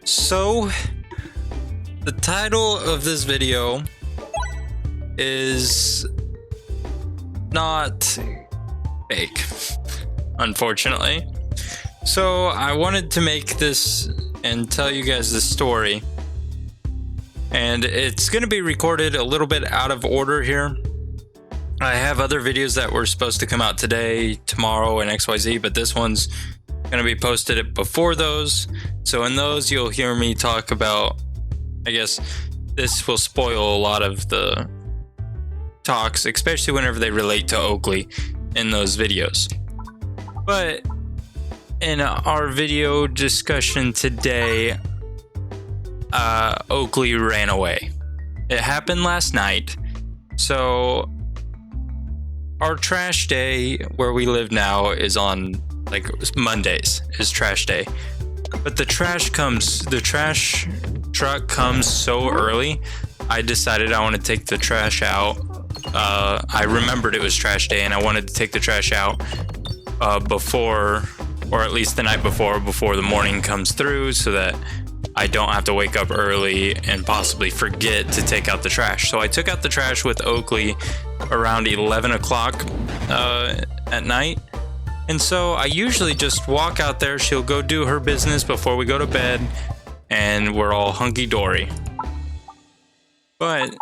So, the title of this video is not fake, unfortunately. So, I wanted to make this and tell you guys this story. And it's going to be recorded a little bit out of order here. I have other videos that were supposed to come out today, tomorrow, and XYZ, but this one's going to be posted before those. So in those, you'll hear me talk about, I guess this will spoil a lot of the talks, especially whenever they relate to Oakley in those videos. But in our video discussion today, Oakley ran away. It happened last night. So our trash day where we live now is on Mondays is trash day. But the trash truck comes so early, I decided I want to take the trash out. I remembered it was trash day and I wanted to take the trash out before, or at least the night before the morning comes through, so that I don't have to wake up early and possibly forget to take out the trash. So I took out the trash with Oakley around 11 o'clock at night. And so I usually just walk out there. She'll go do her business before we go to bed, and we're all hunky-dory. But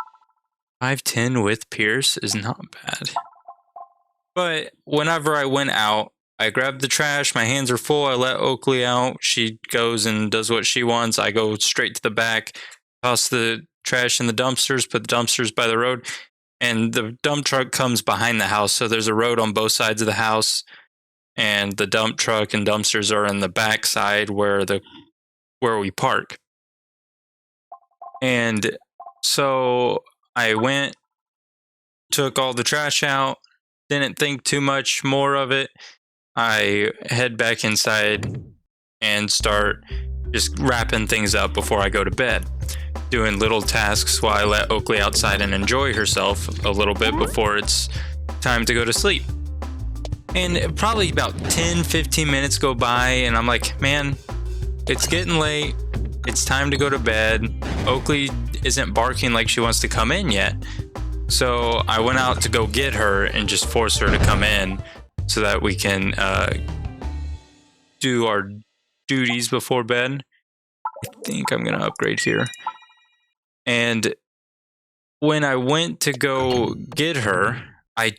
5'10" with Pierce is not bad. But whenever I went out, I grabbed the trash. My hands are full. I let Oakley out. She goes and does what she wants. I go straight to the back, toss the trash in the dumpsters, put the dumpsters by the road, and the dump truck comes behind the house. So there's a road on both sides of the house, and the dump truck and dumpsters are in the back side where we park. And so I went, took all the trash out, didn't think too much more of it. I head back inside and start just wrapping things up before I go to bed, doing little tasks while I let Oakley outside and enjoy herself a little bit before it's time to go to sleep. And probably about 10-15 minutes go by, and I'm like, man, it's getting late. It's time to go to bed. Oakley isn't barking like she wants to come in yet. So I went out to go get her and just force her to come in so that we can do our duties before bed. I think I'm going to upgrade here. And when I went to go get her, I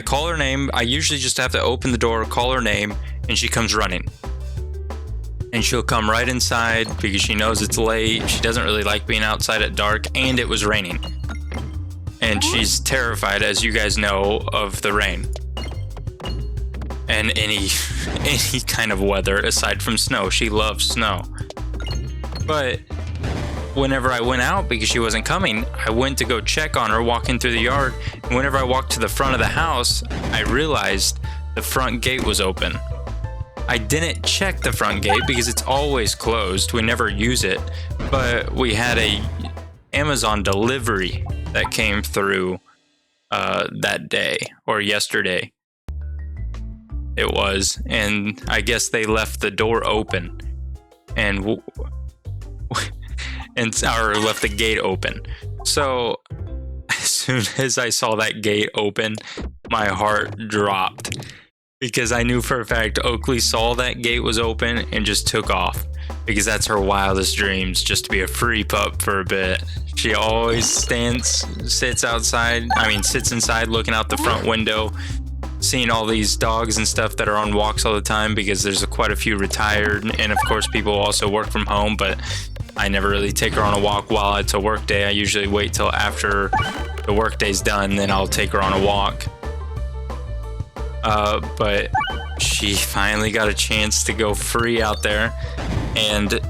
call her name. I usually just have to open the door, call her name, and she comes running. And she'll come right inside because she knows it's late. She doesn't really like being outside at dark, and it was raining. And she's terrified, as you guys know, of the rain. And any kind of weather aside from snow. She loves snow. But whenever I went out because she wasn't coming, I went to go check on her walking through the yard. And whenever I walked to the front of the house, I realized the front gate was open. I didn't check the front gate because it's always closed. We never use it. But we had a Amazon delivery that came through that day, or yesterday it was. And I guess they left the door open and left the gate open. So as soon as I saw that gate open, my heart dropped, because I knew for a fact Oakley saw that gate was open and just took off, because that's her wildest dreams, just to be a free pup for a bit. She always sits inside looking out the front window, seeing all these dogs and stuff that are on walks all the time, because there's quite a few retired, and of course people also work from home, but I never really take her on a walk while it's a work day. I usually wait till after the work day's done, then I'll take her on a walk. But she finally got a chance to go free out there, and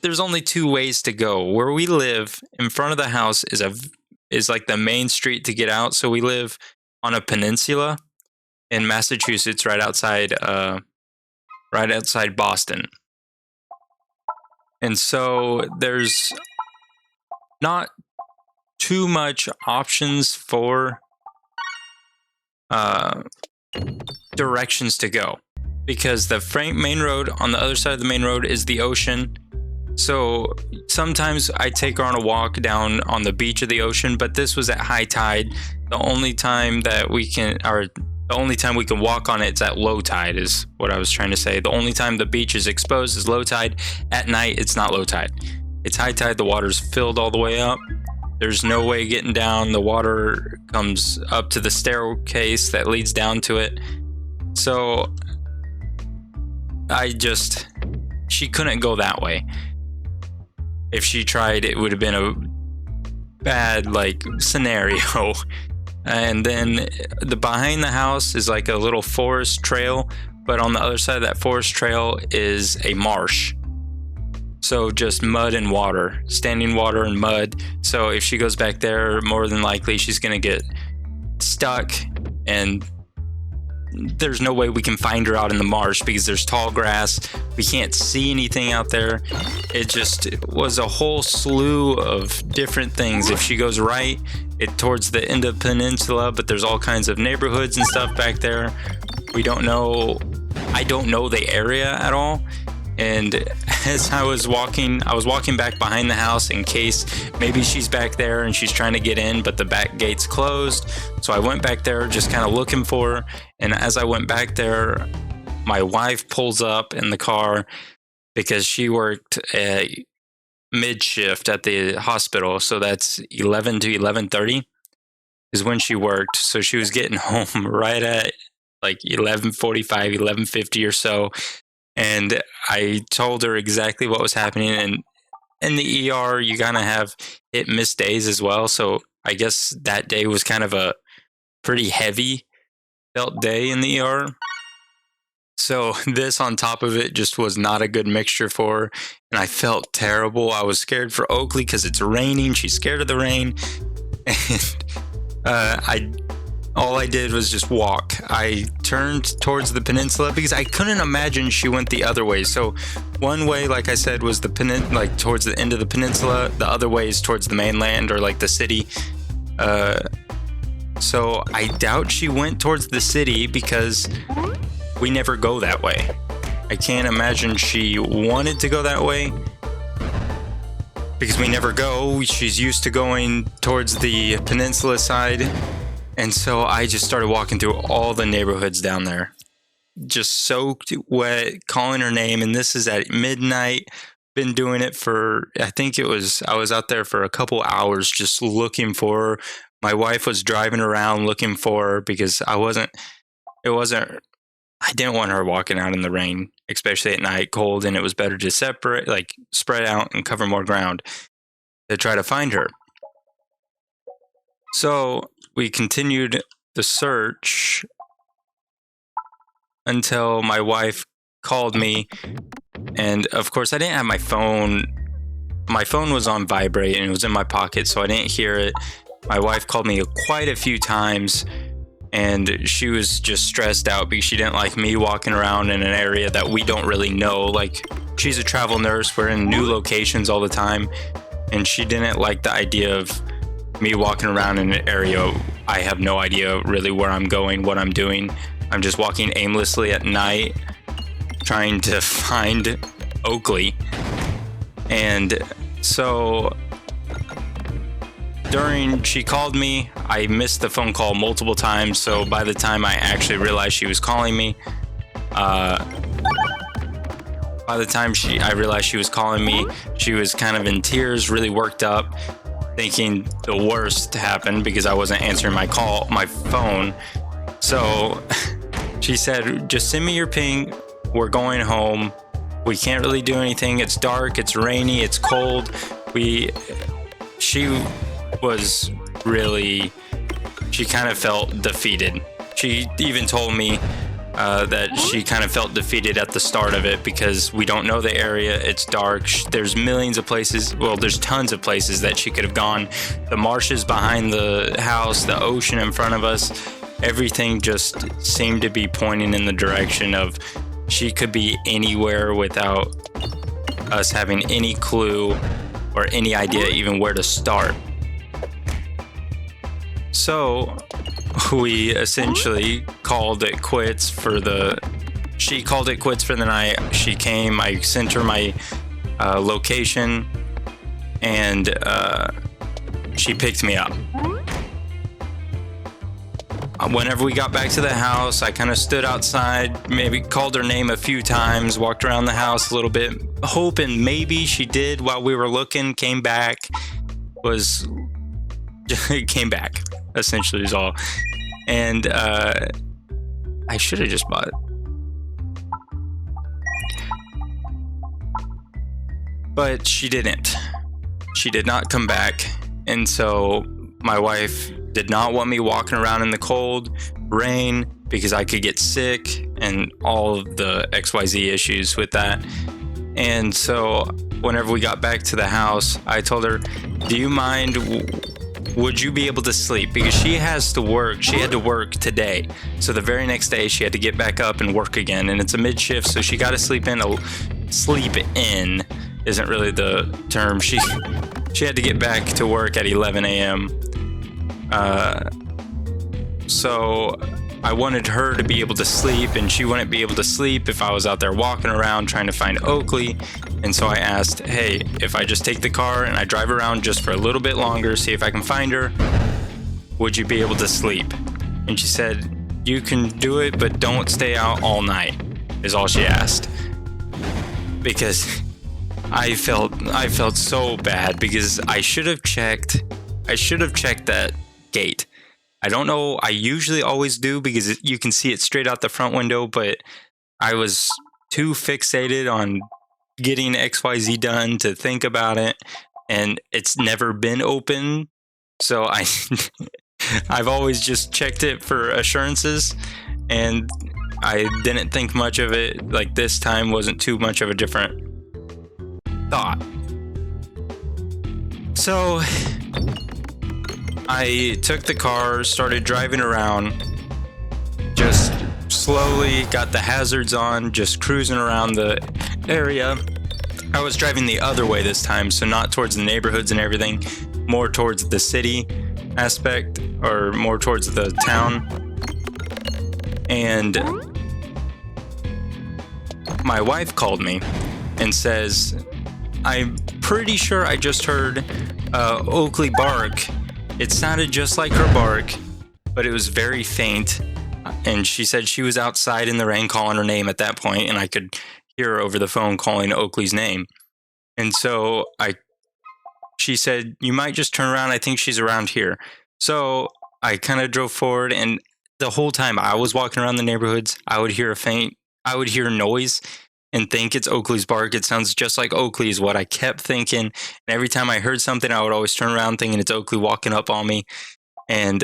there's only two ways to go. Where we live, in front of the house is like the main street to get out. So we live on a peninsula in Massachusetts, right outside Boston. And so there's not too much options for directions to go. because the main road on the other side of the main road is the ocean. So sometimes I take her on a walk down on the beach of the ocean, but this was at high tide. The only time we can walk on it is at low tide, is what I was trying to say. The only time the beach is exposed is low tide. At night, it's not low tide. It's high tide. The water's filled all the way up. There's no way getting down. The water comes up to the staircase that leads down to it. So she couldn't go that way. If she tried, it would have been a bad scenario. And then behind the house is like a little forest trail, but on the other side of that forest trail is a marsh. So just mud and water, standing water and mud. So if she goes back there, more than likely she's gonna get stuck, and there's no way we can find her out in the marsh because there's tall grass. We can't see anything out there. It just was a whole slew of different things. If she goes right, towards the end of the peninsula, but there's all kinds of neighborhoods and stuff back there. We don't know. I don't know the area at all. And as I was walking back behind the house in case maybe she's back there and she's trying to get in, but the back gate's closed. So I went back there just kind of looking for her. And as I went back there, my wife pulls up in the car because she worked a mid shift at the hospital. So that's 11 to 11:30 is when she worked. So she was getting home right at 11:45, 11:50 or so. And I told her exactly what was happening. And in the ER, you kind of have hit miss days as well. So I guess that day was kind of a pretty heavy felt day in the ER. So this on top of it just was not a good mixture for her. And I felt terrible. I was scared for Oakley because it's raining. She's scared of the rain. And all I did was just walk. I turned towards the peninsula because I couldn't imagine she went the other way. So one way, like I said, was towards the end of the peninsula. The other way is towards the mainland or the city. So I doubt she went towards the city because we never go that way. I can't imagine she wanted to go that way because we never go. She's used to going towards the peninsula side. And so I just started walking through all the neighborhoods down there, just soaked wet, calling her name. And this is at midnight. Been doing it for, I was out there for a couple hours just looking for her. My wife was driving around looking for her because I didn't want her walking out in the rain, especially at night, cold. And it was better to spread out and cover more ground to try to find her. So we continued the search until my wife called me. And of course, I didn't have my phone. My phone was on vibrate and it was in my pocket, so I didn't hear it. My wife called me quite a few times and she was just stressed out because she didn't like me walking around in an area that we don't really know. She's a travel nurse. We're in new locations all the time. And she didn't like the idea of me walking around in an area I have no idea really where I'm going, what I'm doing. I'm just walking aimlessly at night trying to find Oakley. And so she called me. I missed the phone call multiple times, so by the time I actually realized she was calling me, she was kind of in tears, really worked up, thinking the worst happened because I wasn't answering my phone. So she said, just send me your ping. We're going home. We can't really do anything. It's dark, it's rainy, it's cold. She kind of felt defeated. She even told me that she kind of felt defeated at the start of it because we don't know the area. It's dark. There's millions of places. Well, there's tons of places that she could have gone. The marshes behind the house, the ocean in front of us, everything just seemed to be pointing in the direction of she could be anywhere without us having any clue or any idea even where to start. So we essentially called it quits for the she called it quits for the night. She came, I sent her my location, and she picked me up. Whenever we got back to the house, I kind of stood outside, maybe called her name a few times, walked around the house a little bit, hoping maybe she did while we were looking, came back, came back, essentially is all. And I should have just bought it. But she didn't. She did not come back. And so my wife did not want me walking around in the cold, rain, because I could get sick and all of the XYZ issues with that. And so whenever we got back to the house, I told her, do you mind, would you be able to sleep? Because she has to work. She had to work today. So the very next day she had to get back up and work again. And it's a mid shift, so she got to sleep in. Sleep in isn't really the term. She had to get back to work at 11 a.m. So I wanted her to be able to sleep, and she wouldn't be able to sleep if I was out there walking around trying to find Oakley. And so I asked, hey, if I just take the car and I drive around just for a little bit longer, see if I can find her, would you be able to sleep? And she said, you can do it, but don't stay out all night, is all she asked. Because I felt so bad, because I should have checked that gate. I don't know, I usually always do, because you can see it straight out the front window, but I was too fixated on getting XYZ done to think about it, and it's never been open. So I've always just checked it for assurances, and I didn't think much of it. Like, this time wasn't too much of a different thought. So I took the car, started driving around, just slowly got the hazards on, just cruising around the area. I was driving the other way this time, so not towards the neighborhoods and everything, more towards the city aspect, or more towards the town. And my wife called me and says, I'm pretty sure I just heard Oakley bark. It sounded just like her bark, but it was very faint. And she said she was outside in the rain calling her name at that point, and I could hear her over the phone calling Oakley's name. And so she said, you might just turn around. I think she's around here. So I kind of drove forward, and the whole time I was walking around the neighborhoods, I would hear noise and think it's Oakley's bark. It sounds just like Oakley is what I kept thinking. And every time I heard something, I would always turn around thinking it's Oakley walking up on me. And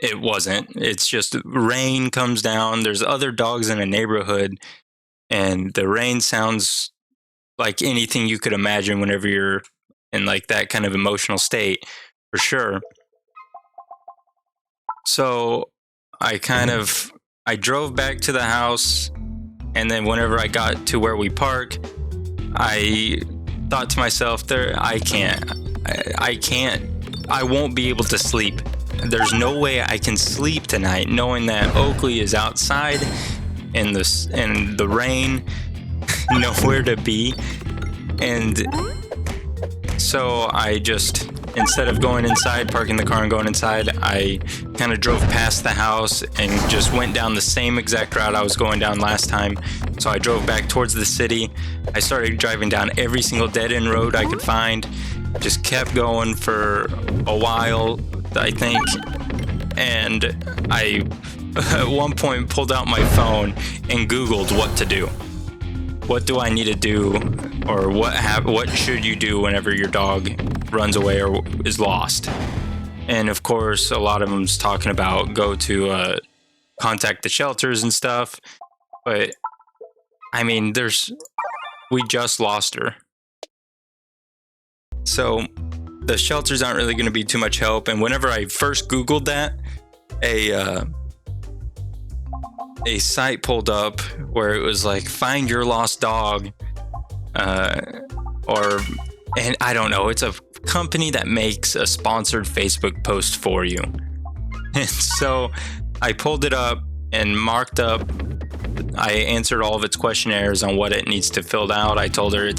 it wasn't. It's just rain comes down. There's other dogs in a neighborhood, and the rain sounds like anything you could imagine whenever you're in like that kind of emotional state, for sure. So I drove back to the house, and then whenever I got to where we park, I thought to myself, I won't be able to sleep. There's no way I can sleep tonight knowing that Oakley is outside in the rain, nowhere to be. And so I just, instead of going inside, parking the car and going inside, I kind of drove past the house and just went down the same exact route I was going down last time. So I drove back towards the city. I started driving down every single dead-end road I could find. Just kept going for a while, I think. And I, at one point, pulled out my phone and Googled what to do. What do I need to do, or what should you do whenever your dog runs away or is lost? And of course, a lot of them's talking about go to contact the shelters and stuff. But I mean, we just lost her. So the shelters aren't really going to be too much help. And whenever I first Googled that, a site pulled up where it was like, find your lost dog, and I don't know, it's a company that makes a sponsored Facebook post for you. And so I pulled it up, and marked up. I answered all of its questionnaires on what it needs to fill out. I told her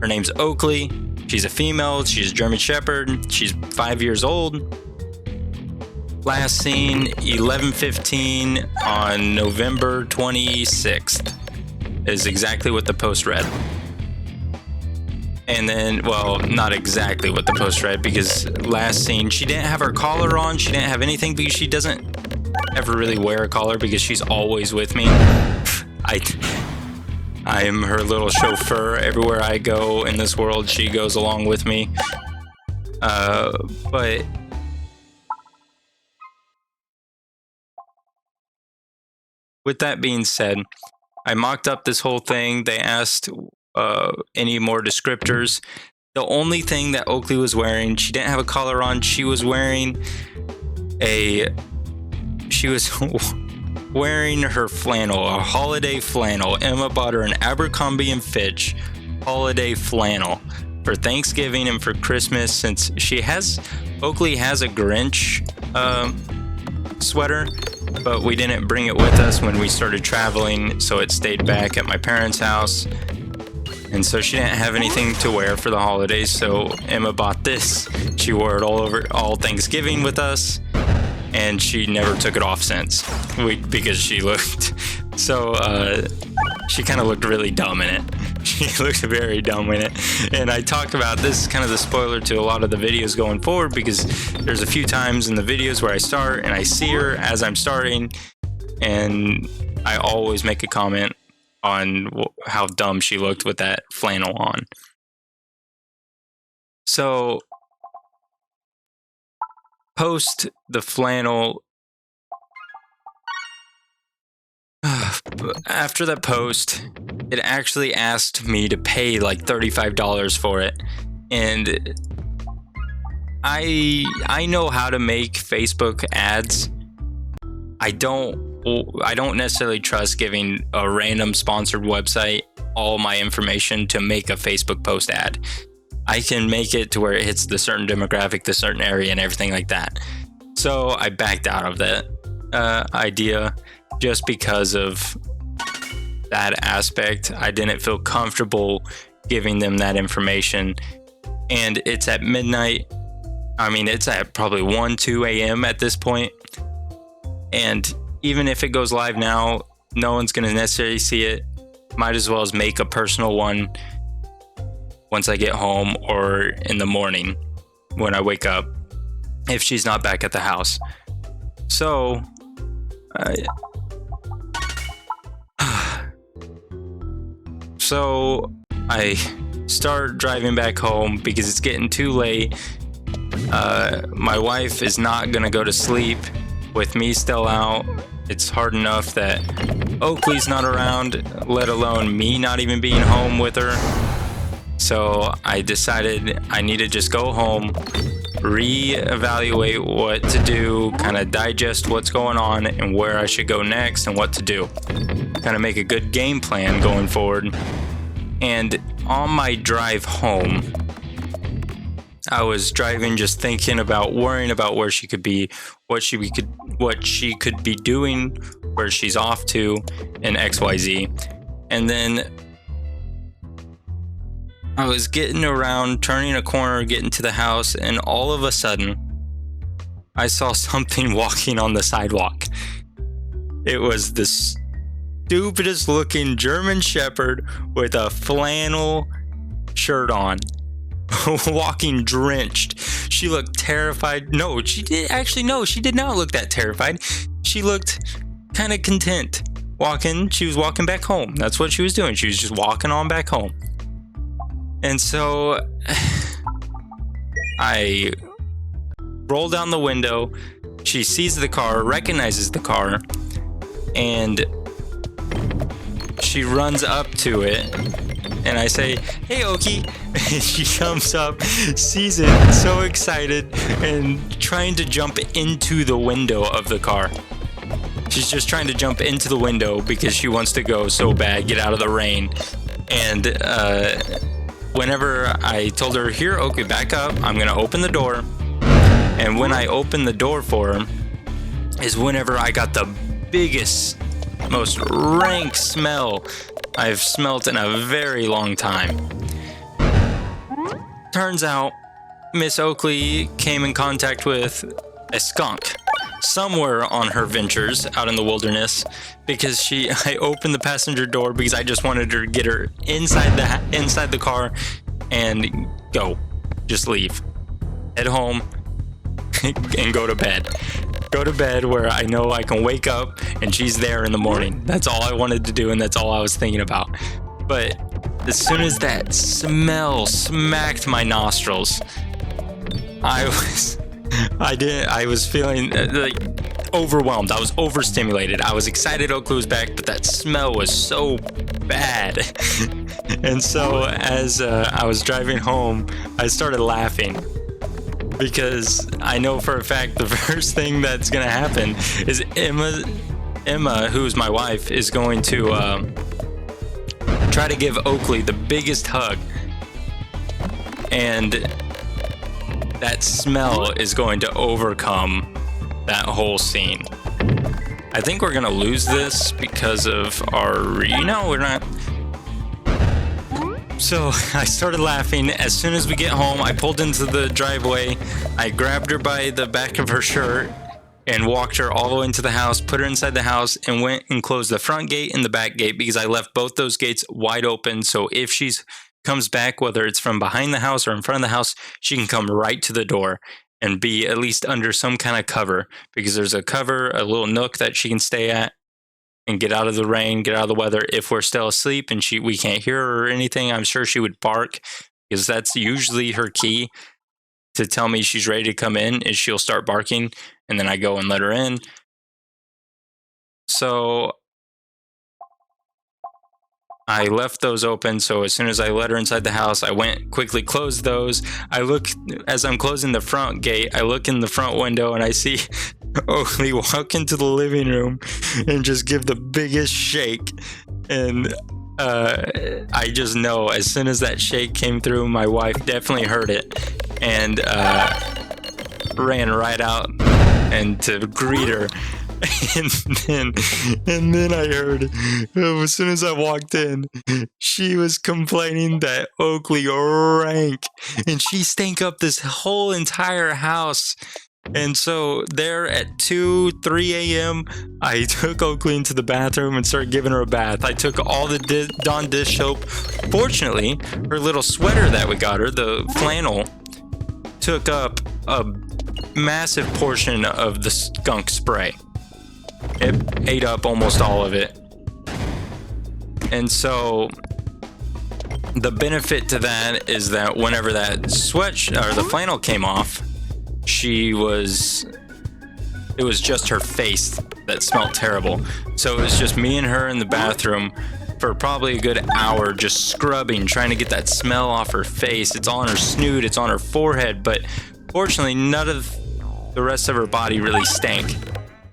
her name's Oakley. She's a female. She's a German Shepherd. She's 5 years old. Last seen 11:15 on November 26th is exactly what the post read. And then, well, not exactly what the post read, because last seen, she didn't have her collar on. She didn't have anything because she doesn't ever really wear a collar because she's always with me. I'm her little chauffeur. Everywhere I go in this world, she goes along with me. But with that being said, I mocked up this whole thing. They asked any more descriptors. The only thing that Oakley was wearing, she didn't have a collar on. She was wearing wearing her flannel, a holiday flannel. Emma bought her an Abercrombie & Fitch holiday flannel for Thanksgiving and for Christmas, since Oakley has a Grinch sweater, but we didn't bring it with us when we started traveling, so it stayed back at my parents' house. And so she didn't have anything to wear for the holidays, so Emma bought this. She wore it all Thanksgiving with us, and she never took it off since, because she looked she kind of looked really dumb in it. She looked very dumb in it. And I talk about this, kind of the spoiler to a lot of the videos going forward, because there's a few times in the videos where I start and I see her as I'm starting, and I always make a comment on how dumb she looked with that flannel on. So post the flannel, after that post, it actually asked me to pay like $35 for it. And I know how to make Facebook ads. I don't necessarily trust giving a random sponsored website all my information to make a Facebook post ad. I can make it to where it hits the certain demographic, the certain area, and everything like that. So I backed out of that idea just because of that aspect. I didn't feel comfortable giving them that information. And it's at midnight. I mean, it's at probably 1, 2 a.m. at this point. And even if it goes live now, no one's going to necessarily see it. Might as well as make a personal one once I get home or in the morning when I wake up, if she's not back at the house. So I start driving back home because it's getting too late. My wife is not going to go to sleep with me still out. It's hard enough that Oakley's not around, let alone me not even being home with her. So I decided I need to just go home, reevaluate what to do, kind of digest what's going on and where I should go next and what to do. Kind of make a good game plan going forward. And on my drive home, I was driving just thinking about, worrying about where she could be, what she could be doing, where she's off to, and XYZ. And then I was getting around, turning a corner, getting to the house, and all of a sudden, I saw something walking on the sidewalk. It was the stupidest looking German Shepherd with a flannel shirt on. Walking drenched. She looked terrified. No, she did not look that terrified. She looked kind of content walking. She was walking back home. That's what she was doing. She was just walking on back home. And so I roll down the window. She sees the car, recognizes the car, and she runs up to it. And I say, "Hey, Oki." And she comes up, sees it, so excited, and trying to jump into the window of the car. She's just trying to jump into the window because she wants to go so bad, get out of the rain. And whenever I told her, "Here, Oki, back up, I'm going to open the door." And when I opened the door for her is whenever I got the biggest, most rank smell I've smelt in a very long time. Turns out, Miss Oakley came in contact with a skunk somewhere on her ventures out in the wilderness, because I opened the passenger door because I just wanted her to get her inside the car and just leave, head home, and go to bed where I know I can wake up and she's there in the morning. That's all I wanted to do, and that's all I was thinking about. But as soon as that smell smacked my nostrils, I was feeling like overwhelmed. I was overstimulated. I was excited Oakley was back, but that smell was so bad. And so as I was driving home, I started laughing, because I know for a fact the first thing that's going to happen is Emma, who's my wife, is going to try to give Oakley the biggest hug. And that smell is going to overcome that whole scene. I think we're gonna lose this because of we're not. So I started laughing. As soon as we get home, I pulled into the driveway. I grabbed her by the back of her shirt and walked her all the way into the house, put her inside the house, and went and closed the front gate and the back gate, because I left both those gates wide open. So if she comes back, whether it's from behind the house or in front of the house, she can come right to the door and be at least under some kind of cover, because there's a little nook that she can stay at and get out of the rain, get out of the weather. If we're still asleep and we can't hear her or anything, I'm sure she would bark, because that's usually her key to tell me she's ready to come in, is she'll start barking, and then I go and let her in. So I left those open. So as soon as I let her inside the house, I went quickly closed those. As I'm closing the front gate, I look in the front window and I see Oakley walk into the living room and just give the biggest shake. And I just know as soon as that shake came through, my wife definitely heard it and ran right out and to greet her. And then I heard, as soon as I walked in, she was complaining that Oakley rank, and she stank up this whole entire house. And so there at 3 a.m., I took Oakley into the bathroom and started giving her a bath. I took all the Dawn dish soap. Fortunately, her little sweater that we got her, the flannel, took up a massive portion of the skunk spray. It ate up almost all of it. And so the benefit to that is that whenever that the flannel came off, it was just her face that smelled terrible. So it was just me and her in the bathroom for probably a good hour, just scrubbing, trying to get that smell off her face. It's on her snoot, it's on her forehead, but fortunately none of the rest of her body really stank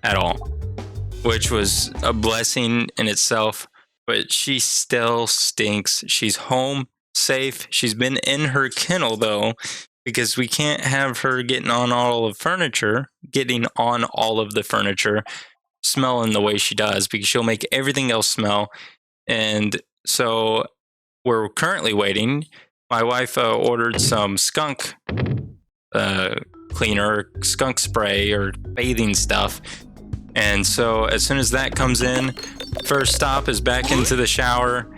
at all, which was a blessing in itself. But she still stinks. She's home, safe. She's been in her kennel, though, because we can't have her getting on all of the furniture, smelling the way she does, because she'll make everything else smell. And so we're currently waiting. My wife ordered some skunk cleaner, skunk spray, or bathing stuff. And so as soon as that comes in, first stop is back into the shower,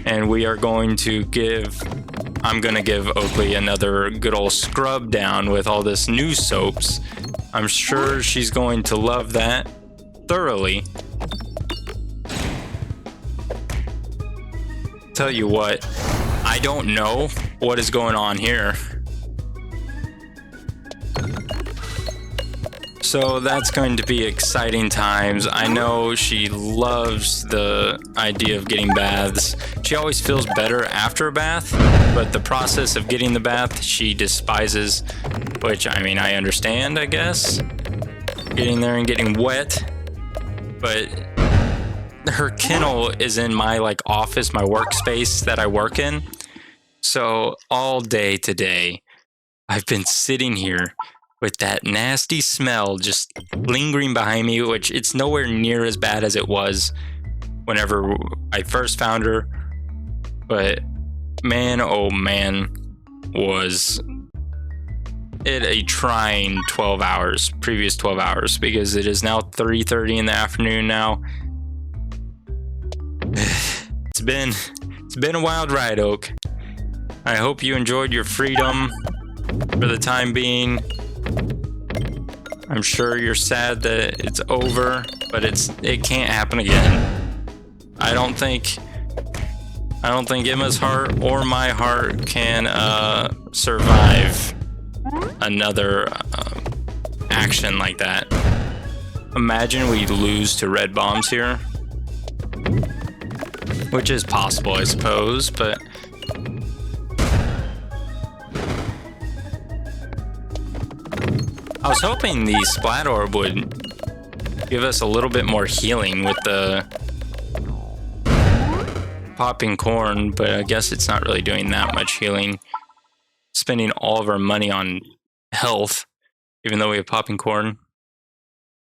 and we are going to I'm going to give Oakley another good old scrub down with all this new soaps. I'm sure she's going to love that thoroughly. Tell you what, I don't know what is going on here. So that's going to be exciting times. I know she loves the idea of getting baths. She always feels better after a bath, but the process of getting the bath she despises, which, I mean, I understand, I guess. Getting there and getting wet. But her kennel is in my office, my workspace that I work in. So all day today, I've been sitting here with that nasty smell just lingering behind me, which it's nowhere near as bad as it was whenever I first found her. But man, oh man, was it a trying 12 hours, previous 12 hours, because it is now 3:30 in the afternoon now. It's been a wild ride, Oak. I hope you enjoyed your freedom for the time being. I'm sure you're sad that it's over, but it can't happen again. I don't think Emma's heart or my heart can survive another action like that. Imagine we lose to red bombs here, which is possible, I suppose, but I was hoping the Splat Orb would give us a little bit more healing with the popping corn, but I guess it's not really doing that much healing. Spending all of our money on health, even though we have popping corn.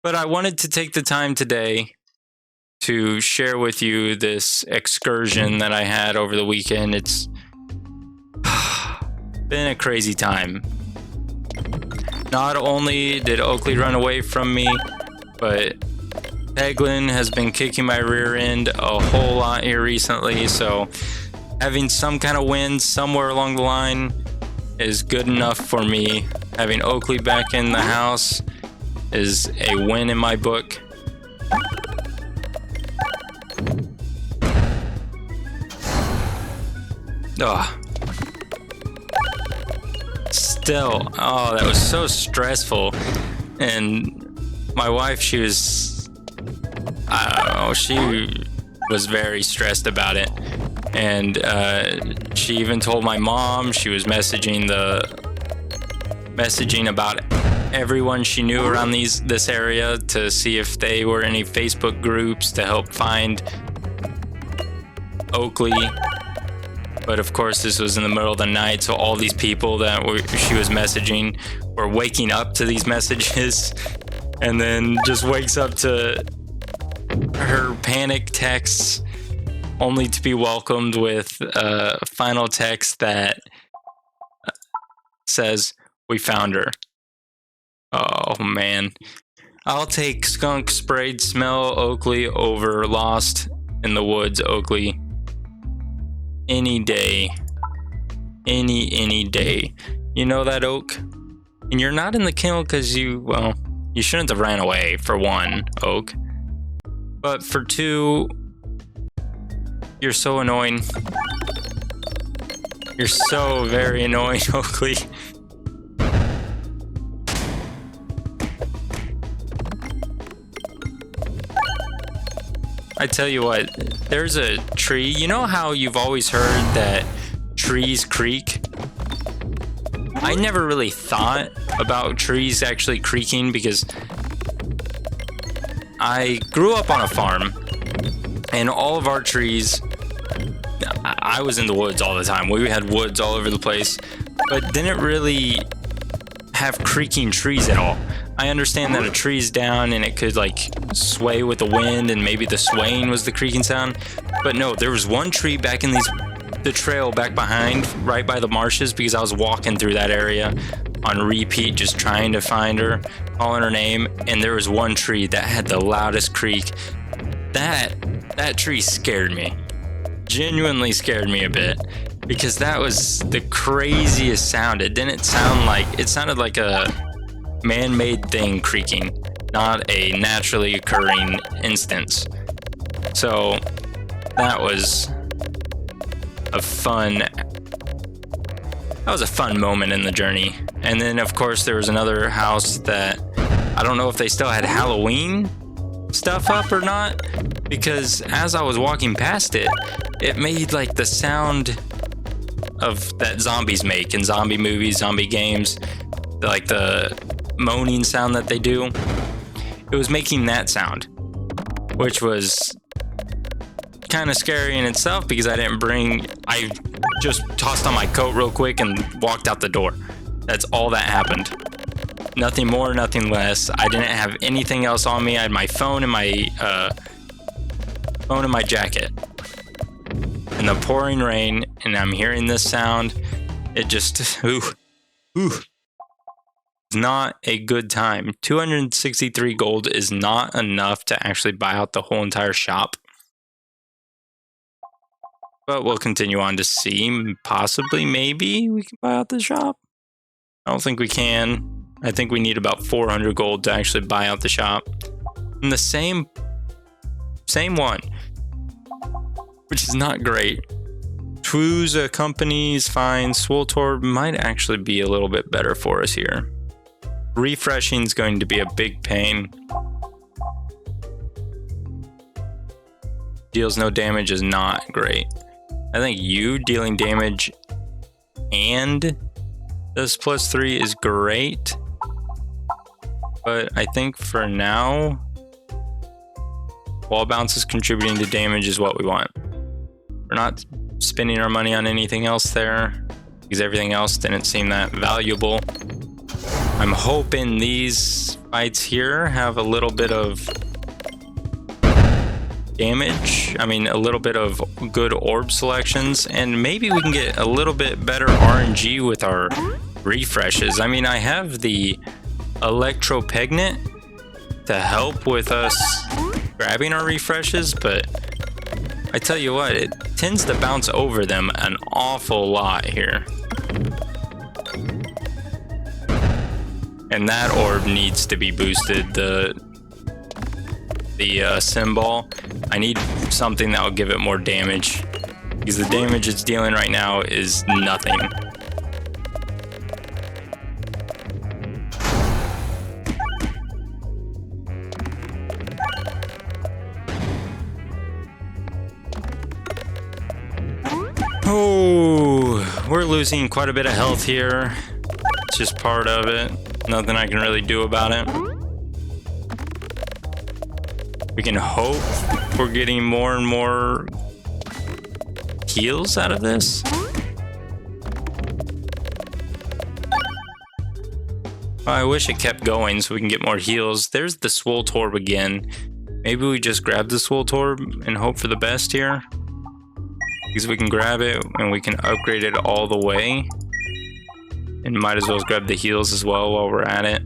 But I wanted to take the time today to share with you this excursion that I had over the weekend. It's been a crazy time. Not only did Oakley run away from me, but Peglin has been kicking my rear end a whole lot here recently, so having some kind of win somewhere along the line is good enough for me. Having Oakley back in the house is a win in my book. Still, that was so stressful. And my wife, she was very stressed about it. And she even told my mom. She was messaging about everyone she knew around this area to see if they were any Facebook groups to help find Oakley. But of course, this was in the middle of the night, so all these people that she was messaging were waking up to these messages, and then just wakes up to her panic texts, only to be welcomed with a final text that says, "We found her." Oh man. I'll take skunk sprayed smell Oakley over lost in the woods Oakley any day. Any day. You know that, Oak? And you're not in the kennel because you shouldn't have ran away, for one, Oak. But for two, you're so annoying. You're so very annoying, Oakley. I tell you what, there's a tree. You know how you've always heard that trees creak? I never really thought about trees actually creaking because I grew up on a farm and all of our trees, I was in the woods all the time. We had woods all over the place, but didn't really have creaking trees at all. I understand that a tree's down and it could like sway with the wind and maybe the swaying was the creaking sound. But no, there was one tree back in the trail back behind, right by the marshes, because I was walking through that area on repeat, just trying to find her, calling her name. And there was one tree that had the loudest creak. That tree scared me. Genuinely scared me a bit. Because that was the craziest sound. It sounded like a man-made thing creaking, not a naturally occurring instance. So that was a fun moment in the journey. And then of course there was another house that I don't know if they still had Halloween stuff up or not, because as I was walking past it, it made like the sound of that zombies make in zombie movies, zombie games, like the moaning sound that they do. It was making that sound, which was kind of scary in itself because I just tossed on my coat real quick and walked out the door. That's all that happened. Nothing more, nothing less. I didn't have anything else on me. I had my phone and my jacket. In the pouring rain, and I'm hearing this sound. It just not a good time. 263 gold is not enough to actually buy out the whole entire shop. But we'll continue on to see. Possibly, maybe we can buy out the shop. I don't think we can. I think we need about 400 gold to actually buy out the shop. And the same one, which is not great. Two's company's fine. Swoltor might actually be a little bit better for us here. Refreshing is going to be a big pain. Deals no damage is not great. I think you dealing damage and this +3 is great. But I think for now, wall bounces contributing to damage is what we want. We're not spending our money on anything else there because everything else didn't seem that valuable. I'm hoping these fights here have a little bit of damage. I mean, a little bit of good orb selections, and maybe we can get a little bit better RNG with our refreshes. I mean, I have the Electropegnant to help with us grabbing our refreshes, but I tell you what, it tends to bounce over them an awful lot here. And that orb needs to be boosted, the symbol. I need something that will give it more damage, because the damage it's dealing right now is nothing. Oh, we're losing quite a bit of health here. It's just part of it. Nothing I can really do about it. We can hope we're getting more and more heals out of this. I wish it kept going so we can get more heals. There's the Swoltorb again. Maybe we just grab the Swoltorb and hope for the best here. Because we can grab it and we can upgrade it all the way. And might as well grab the heals as well while we're at it.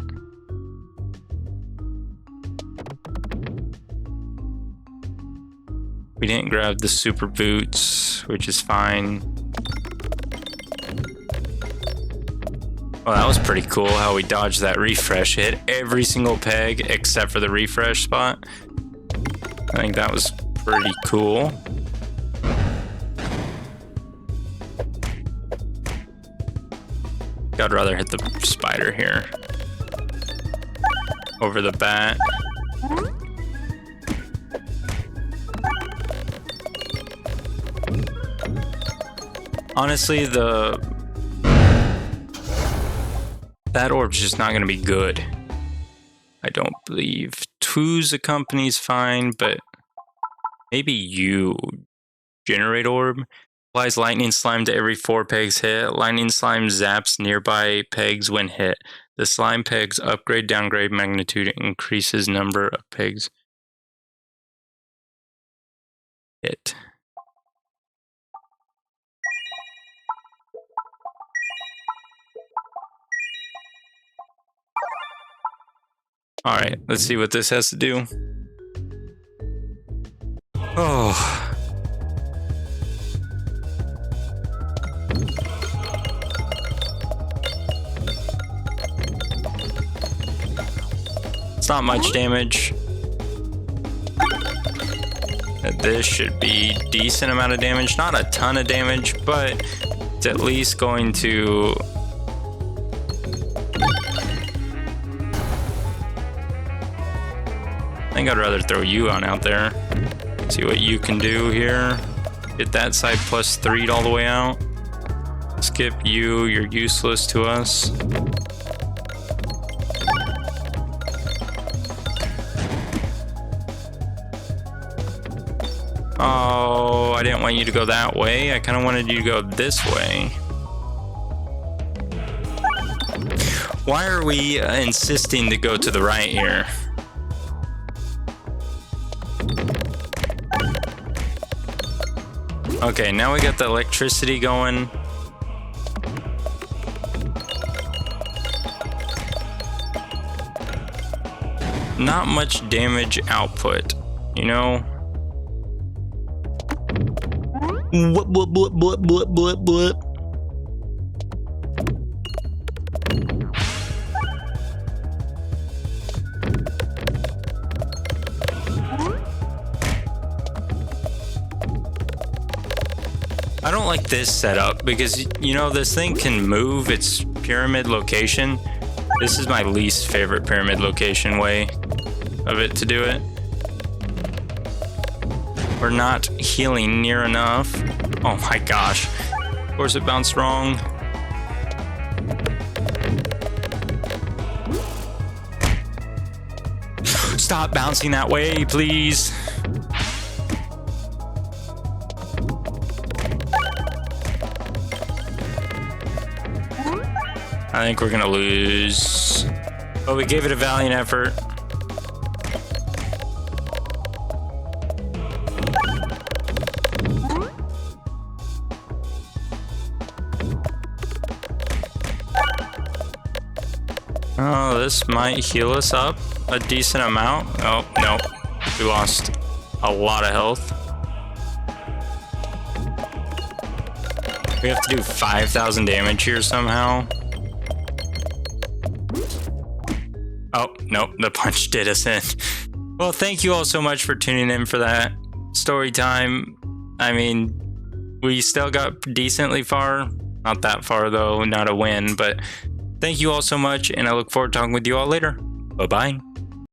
We didn't grab the super boots, which is fine. Well, that was pretty cool how we dodged that refresh. Hit every single peg except for the refresh spot. I think that was pretty cool. I'd rather hit the spider here over the bat. Honestly, that orb's just not going to be good. I don't believe. Two's a company's fine, but maybe you generate orb. Applies lightning slime to every 4 pegs hit. Lightning slime zaps nearby pegs when hit. The slime pegs upgrade, downgrade magnitude, increases number of pegs hit. All right, let's see what this has to do. Oh. It's not much damage. This should be decent amount of damage. Not a ton of damage, but it's at least going to... I think I'd rather throw you on out there. See what you can do here. Get that side +3'd all the way out. Skip you, you're useless to us. Oh, I didn't want you to go that way. I kind of wanted you to go this way. Why are we insisting to go to the right here? Okay, now we got the electricity going. Not much damage output, you know? What? I don't like this setup because, you know, this thing can move its pyramid location. This is my least favorite pyramid location way of it to do it. We're not healing near enough. Oh my gosh. Of course it bounced wrong. Stop bouncing that way, please. I think we're gonna lose. But we gave it a valiant effort. Oh, this might heal us up a decent amount. Oh, no. We lost a lot of health. We have to do 5,000 damage here somehow. Oh, nope, the punch did us in. Well, thank you all so much for tuning in for that story time. I mean, we still got decently far. Not that far, though, not a win, but thank you all so much, and I look forward to talking with you all later. Bye-bye.